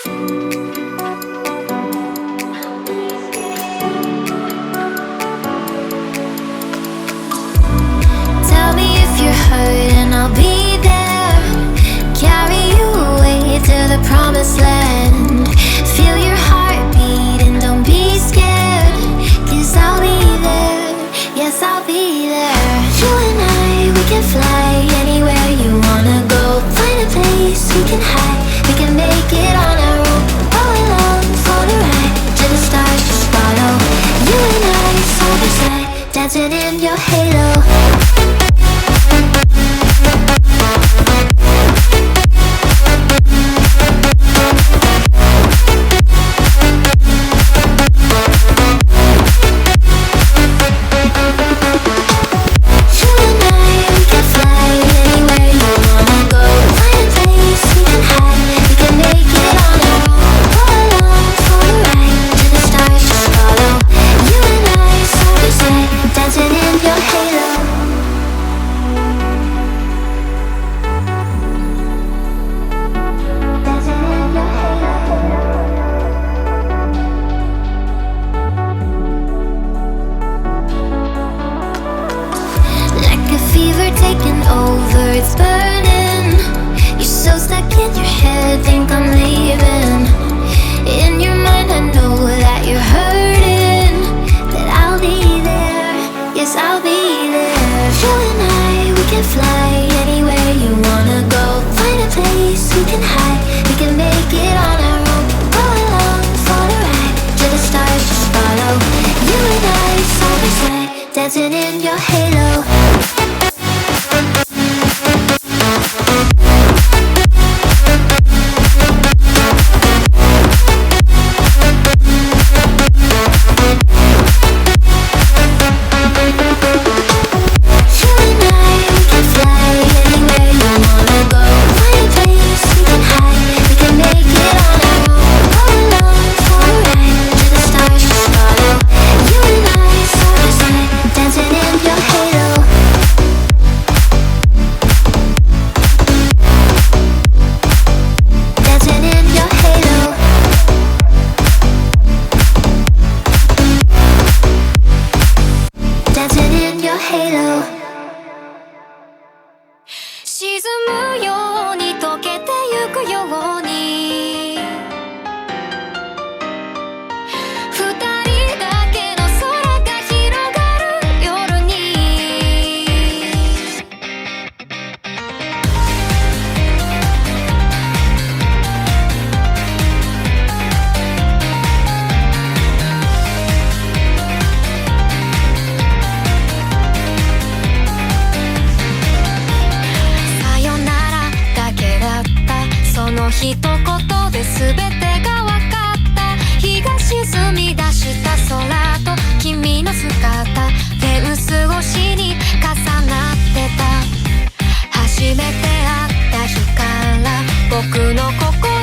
Tell me if you're hurt and I'll be there. Carry you away to the promised land. Feel your heartbeat and don't be scared, 'cause I'll be there, yes I'll be there. You and I, we can fly anywhere you wanna go. Find a place we can hide, we can make it on our own. Go along for the ride, to the stars just follow. You and I, side by side, dancing in your halo. Taking over, it's burning. You're so stuck in your head, think I'm leaving. In your mind I know that you're hurting, that I'll be there, yes I'll be there. You and I, we can fly anywhere you wanna go. Find a place we can hide, we can make it on our own. Go along for the ride, to the stars just follow. You and I, side by side, dancing in your halo.沈むように溶けてゆくように二人だけの空が広がる夜にその一言で全てが分かった。日が沈み出した空と君の姿、フェンス越しに重なってた。初めて会った日から僕の心